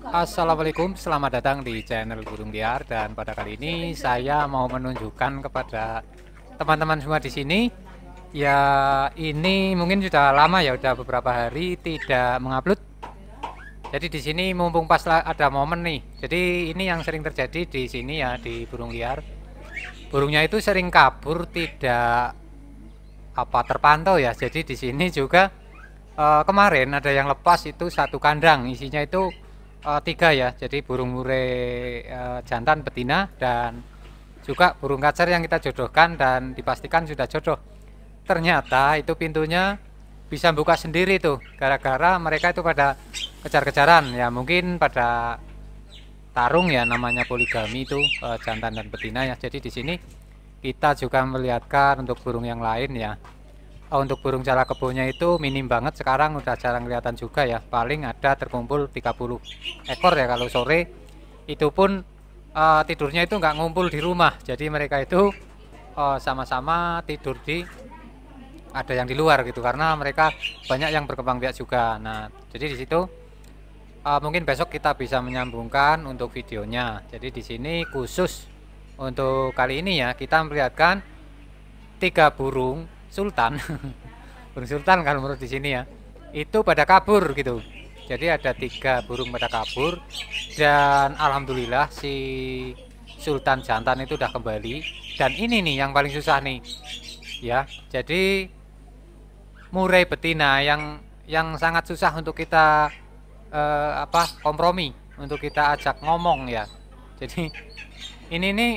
Assalamualaikum, selamat datang di channel Burung Liar. Dan pada kali ini saya mau menunjukkan kepada teman-teman semua di sini. Ya, ini mungkin sudah lama ya, udah beberapa hari tidak mengupload. Jadi di sini mumpung pas ada momen nih. Jadi ini yang sering terjadi di sini ya, di Burung Liar. Burungnya itu sering kabur, tidak terpantau ya. Jadi di sini juga kemarin ada yang lepas itu satu kandang, isinya itu tiga ya. Jadi burung murai jantan betina dan juga burung kacer yang kita jodohkan dan dipastikan sudah jodoh. Ternyata itu pintunya bisa buka sendiri tuh, gara-gara mereka itu pada kejar-kejaran ya, mungkin pada tarung ya, namanya poligami itu jantan dan betina ya. Jadi di sini kita juga melihatkan untuk burung yang lain ya. Untuk burung jalak kebonya itu minim banget, sekarang udah jarang kelihatan juga ya. Paling ada terkumpul 30 ekor ya kalau sore. Itu pun tidurnya itu nggak ngumpul di rumah. Jadi mereka itu sama-sama tidur di, ada yang di luar gitu, karena mereka banyak yang berkembang biak juga. Nah, jadi di situ mungkin besok kita bisa menyambungkan untuk videonya. Jadi di sini khusus untuk kali ini ya, kita melihatkan tiga burung sultan. Burung sultan kalau menurut di sini ya, itu pada kabur gitu. Jadi ada tiga burung pada kabur, dan alhamdulillah si sultan jantan itu udah kembali. Dan ini nih yang paling susah nih ya, jadi murai betina yang sangat susah untuk kita kompromi, untuk kita ajak ngomong ya. Jadi ini nih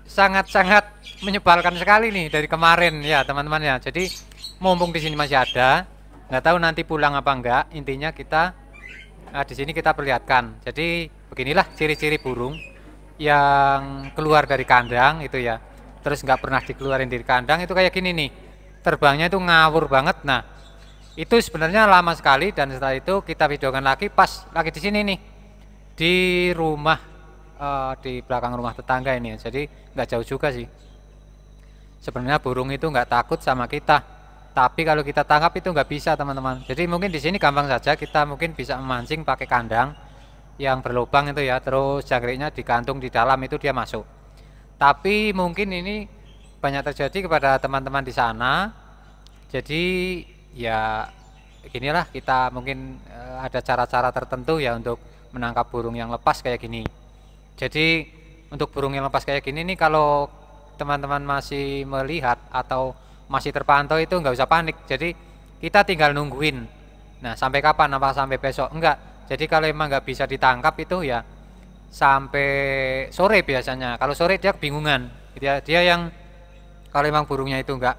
sangat-sangat menyebalkan sekali nih dari kemarin ya teman-teman ya. Jadi mumpung di sini masih ada, nggak tahu nanti pulang apa enggak, intinya kita di sini kita perlihatkan. Jadi beginilah ciri-ciri burung yang keluar dari kandang itu ya, terus nggak pernah dikeluarin dari kandang, itu kayak gini nih, terbangnya itu ngawur banget. Nah, itu sebenarnya lama sekali, dan setelah itu kita videokan lagi pas lagi di sini nih, di rumah di belakang rumah tetangga ini ya. Jadi nggak jauh juga sih. Sebenarnya burung itu nggak takut sama kita, tapi kalau kita tangkap itu nggak bisa teman-teman. Jadi mungkin di sini gampang saja, kita mungkin bisa memancing pakai kandang yang berlubang itu ya, terus jangkriknya digantung di dalam, itu dia masuk. Tapi mungkin ini banyak terjadi kepada teman-teman di sana. Jadi ya beginilah, kita mungkin ada cara-cara tertentu ya untuk menangkap burung yang lepas kayak gini. Jadi untuk burung yang lepas kayak gini nih, kalau teman-teman masih melihat atau masih terpantau itu nggak usah panik. Jadi kita tinggal nungguin. Nah, sampai kapan? Apa sampai besok? Enggak. Jadi kalau emang nggak bisa ditangkap itu ya sampai sore biasanya. Kalau sore dia kebingungan. Dia yang, kalau emang burungnya itu nggak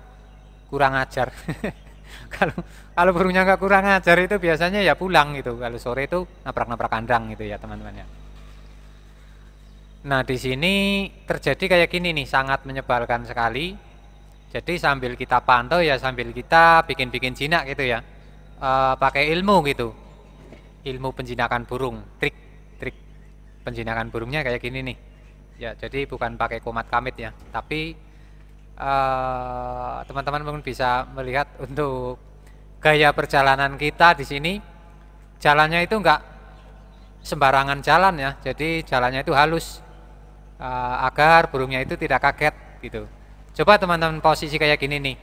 kurang ajar. kalau kalau burungnya nggak kurang ajar itu biasanya ya pulang gitu. Kalau sore itu nabrak-nabrak kandang gitu ya teman-teman ya. Nah, di sini terjadi kayak gini nih, sangat menyebalkan sekali. Jadi sambil kita pantau ya, sambil kita bikin-bikin jinak gitu ya, pakai ilmu gitu, ilmu penjinakan burung, trik penjinakan burungnya kayak gini nih ya. Jadi bukan pakai komat kamit ya, tapi teman-teman mungkin bisa melihat untuk gaya perjalanan kita di sini. Jalannya itu enggak sembarangan jalan ya, jadi jalannya itu halus, agar burungnya itu tidak kaget gitu. Coba teman-teman posisi kayak gini nih,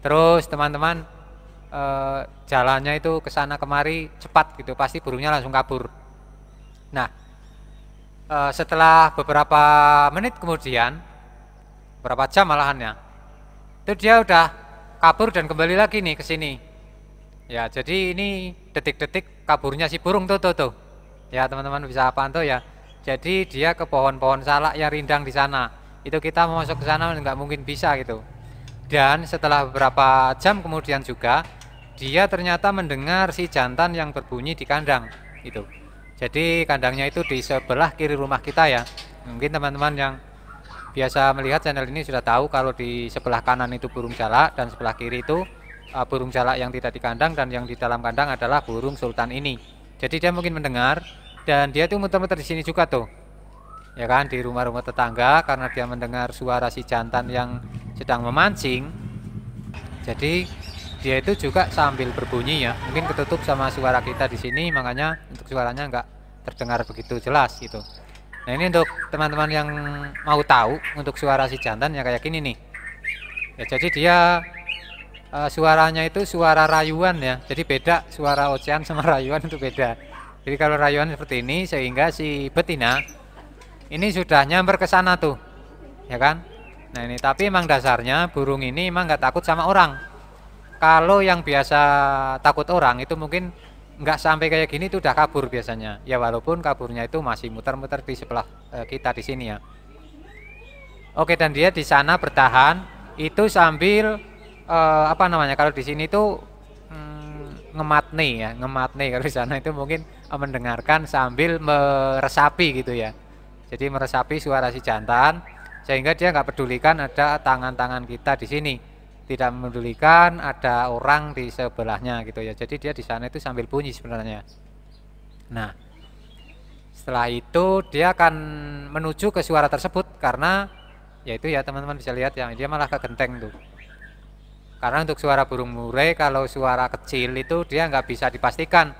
terus teman-teman jalannya itu ke sana kemari cepat gitu, pasti burungnya langsung kabur. Nah, setelah beberapa menit kemudian, beberapa jam malahannya, itu dia udah kabur dan kembali lagi nih ke sini. Ya, jadi ini detik-detik kaburnya si burung tuh. Ya, teman-teman bisa pantau ya. Jadi dia ke pohon-pohon salak yang rindang di sana. Itu kita mau masuk ke sana nggak mungkin bisa gitu. Dan setelah beberapa jam kemudian juga, dia ternyata mendengar si jantan yang berbunyi di kandang itu. Jadi kandangnya itu di sebelah kiri rumah kita ya. Mungkin teman-teman yang biasa melihat channel ini sudah tahu kalau di sebelah kanan itu burung jalak, dan sebelah kiri itu burung jalak yang tidak di kandang, dan yang di dalam kandang adalah burung sultan ini. Jadi dia mungkin mendengar, dan dia tuh muter-muter di sini juga tuh, ya kan, di rumah-rumah tetangga, karena dia mendengar suara si jantan yang sedang memancing. Jadi dia itu juga sambil berbunyi ya, mungkin ketutup sama suara kita di sini, makanya untuk suaranya nggak terdengar begitu jelas gitu. Nah ini untuk teman-teman yang mau tahu untuk suara si jantan ya kayak gini nih ya. Jadi dia suaranya itu suara rayuan ya, jadi beda suara ocehan sama rayuan itu beda. Jadi kalau rayuan seperti ini sehingga si betina ini sudah nyamper ke sana tuh ya kan. Nah ini tapi emang dasarnya burung ini emang nggak takut sama orang. Kalau yang biasa takut orang itu mungkin nggak sampai kayak gini, itu udah kabur biasanya ya, walaupun kaburnya itu masih muter-muter di sebelah kita di sini ya. Oke, dan dia di sana bertahan itu sambil apa namanya, kalau di sini tuh ngematne ya, ngematne. Kalau di sana itu mungkin mendengarkan sambil meresapi gitu ya. Jadi meresapi suara si jantan sehingga dia nggak pedulikan ada tangan-tangan kita di sini, tidak memedulikan ada orang di sebelahnya gitu ya. Jadi dia di sana itu sambil bunyi sebenarnya. Nah, setelah itu dia akan menuju ke suara tersebut karena yaitu ya teman-teman bisa lihat ya, dia malah ke genteng tuh. Karena untuk suara burung murai kalau suara kecil itu dia nggak bisa dipastikan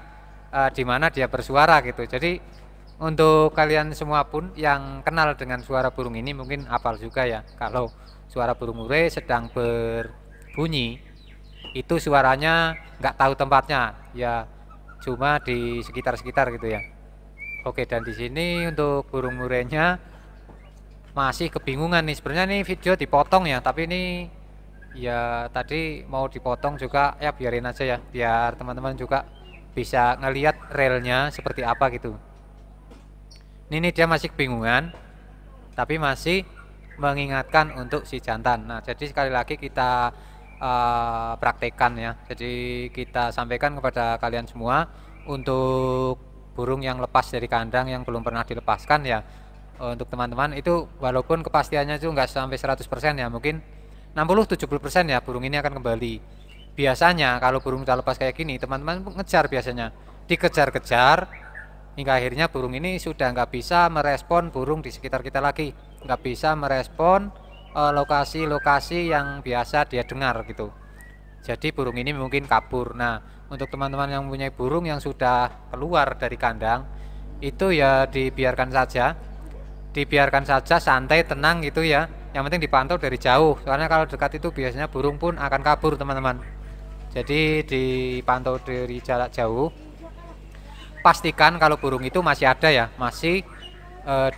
di mana dia bersuara gitu. Jadi untuk kalian semua pun yang kenal dengan suara burung ini mungkin hafal juga ya, kalau suara burung murai sedang berbunyi itu suaranya nggak tahu tempatnya ya, cuma di sekitar-sekitar gitu ya. Oke, dan di sini untuk burung murainya masih kebingungan nih. Sebenarnya nih video dipotong ya, tapi ini ya tadi mau dipotong juga ya, biarin aja ya, biar teman-teman juga bisa ngelihat relnya seperti apa gitu. Ini dia masih kebingungan tapi masih mengingatkan untuk si jantan. Nah, jadi sekali lagi kita praktekkan ya. Jadi kita sampaikan kepada kalian semua untuk burung yang lepas dari kandang yang belum pernah dilepaskan ya. Untuk teman-teman itu walaupun kepastiannya itu enggak sampai 100% ya, mungkin 60-70% ya burung ini akan kembali. Biasanya kalau burung udah lepas kayak gini, teman-teman ngejar, biasanya dikejar-kejar hingga akhirnya burung ini sudah nggak bisa merespon burung di sekitar kita lagi, nggak bisa merespon lokasi-lokasi yang biasa dia dengar gitu. Jadi burung ini mungkin kabur. Nah, untuk teman-teman yang mempunyai burung yang sudah keluar dari kandang itu ya dibiarkan saja, santai, tenang gitu ya. Yang penting dipantau dari jauh, soalnya kalau dekat itu biasanya burung pun akan kabur teman-teman. Jadi dipantau dari jarak jauh, pastikan kalau burung itu masih ada ya, masih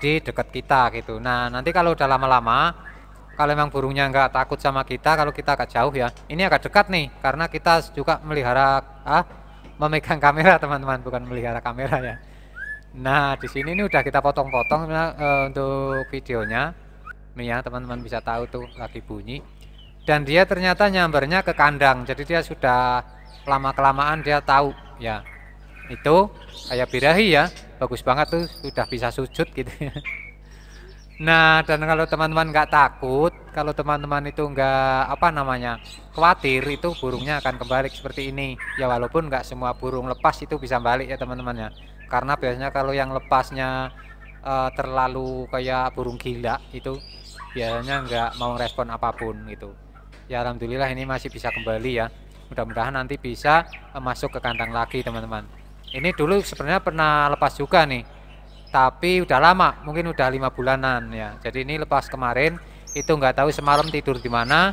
di dekat kita gitu. Nah nanti kalau udah lama-lama, kalau memang burungnya nggak takut sama kita, kalau kita agak jauh ya, ini agak dekat nih, karena kita juga memegang kamera teman-teman, bukan melihara kamera ya. Nah di sini ini udah kita potong-potong untuk videonya nih ya, teman-teman bisa tahu tuh lagi bunyi, dan dia ternyata nyambernya ke kandang. Jadi dia sudah lama-kelamaan dia tahu ya, itu kayak birahi ya, bagus banget tuh, sudah bisa sujud gitu ya. Nah, dan kalau teman-teman nggak takut, kalau teman-teman itu nggak khawatir, itu burungnya akan kembali seperti ini ya. Walaupun nggak semua burung lepas itu bisa balik ya teman-teman ya, karena biasanya kalau yang lepasnya terlalu kayak burung gila itu biasanya nggak mau respon apapun gitu ya. Alhamdulillah ini masih bisa kembali ya, mudah-mudahan nanti bisa masuk ke kandang lagi teman-teman. Ini dulu sebenarnya pernah lepas juga nih, tapi udah lama, mungkin udah 5 bulanan ya. Jadi ini lepas kemarin, itu nggak tahu semalam tidur di mana,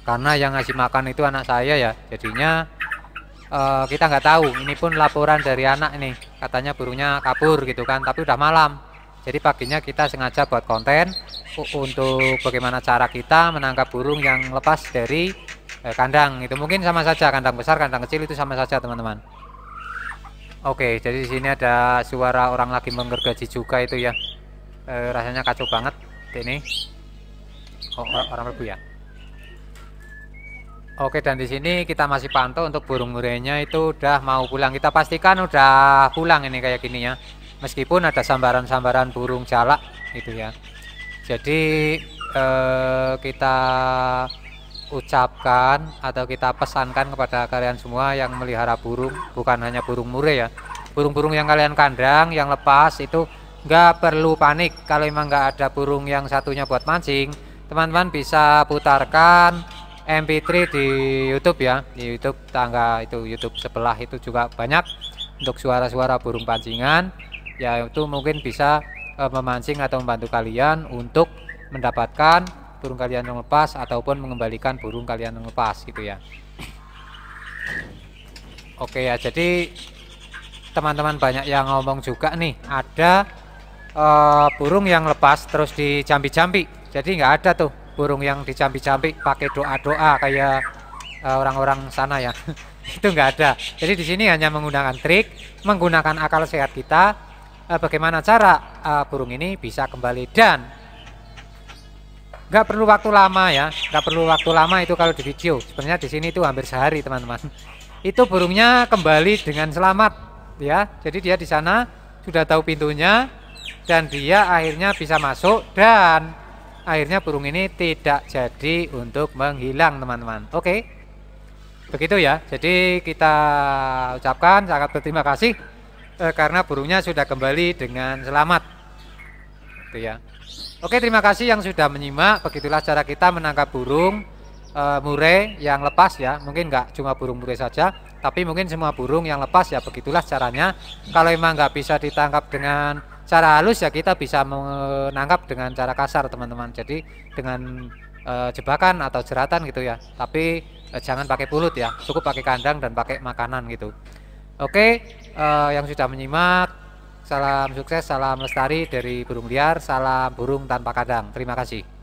karena yang ngasih makan itu anak saya ya. Jadinya kita nggak tahu. Ini pun laporan dari anak ini, katanya burungnya kabur gitu kan, tapi udah malam. Jadi paginya kita sengaja buat konten untuk bagaimana cara kita menangkap burung yang lepas dari kandang. Itu mungkin sama saja, kandang besar, kandang kecil itu sama saja teman-teman. Oke, jadi di sini ada suara orang lagi menggergaji juga itu ya. Rasanya kacau banget ini. Orang lebu ya. Oke, dan di sini kita masih pantau untuk burung murainya itu udah mau pulang. Kita pastikan udah pulang ini kayak gini ya. Meskipun ada sambaran-sambaran burung jalak gitu ya. Jadi kita ucapkan atau kita pesankan kepada kalian semua yang melihara burung, bukan hanya burung murai ya, burung-burung yang kalian kandang yang lepas itu nggak perlu panik. Kalau emang nggak ada burung yang satunya buat mancing, teman-teman bisa putarkan MP3 di YouTube ya, di YouTube tangga itu, YouTube sebelah itu juga banyak untuk suara-suara burung pancingan. yaitu mungkin bisa memancing atau membantu kalian untuk mendapatkan burung kalian yang lepas ataupun mengembalikan burung kalian yang lepas gitu ya. Oke ya, jadi teman-teman banyak yang ngomong juga nih, ada burung yang lepas terus dicampi-campi. Jadi nggak ada tuh burung yang dicampi-campi pakai doa-doa kayak orang-orang sana ya. Itu nggak ada. Jadi di sini hanya menggunakan trik, menggunakan akal sehat kita, bagaimana cara burung ini bisa kembali, dan nggak perlu waktu lama ya, nggak perlu waktu lama itu kalau di video. Sebenarnya di sini itu hampir sehari teman-teman. Itu burungnya kembali dengan selamat ya. Jadi dia di sana sudah tahu pintunya dan dia akhirnya bisa masuk, dan akhirnya burung ini tidak jadi untuk menghilang teman-teman. Oke, begitu ya. Jadi kita ucapkan sangat berterima kasih karena burungnya sudah kembali dengan selamat gitu ya. Oke, terima kasih yang sudah menyimak. Begitulah cara kita menangkap burung murai yang lepas ya. Mungkin nggak cuma burung murai saja, tapi mungkin semua burung yang lepas ya. Begitulah caranya. Kalau emang nggak bisa ditangkap dengan cara halus ya, kita bisa menangkap dengan cara kasar teman-teman. Jadi dengan jebakan atau jeratan gitu ya. Tapi jangan pakai pulut ya, cukup pakai kandang dan pakai makanan gitu. Oke, yang sudah menyimak, salam sukses, salam lestari dari burung liar, salam burung tanpa kandang. Terima kasih.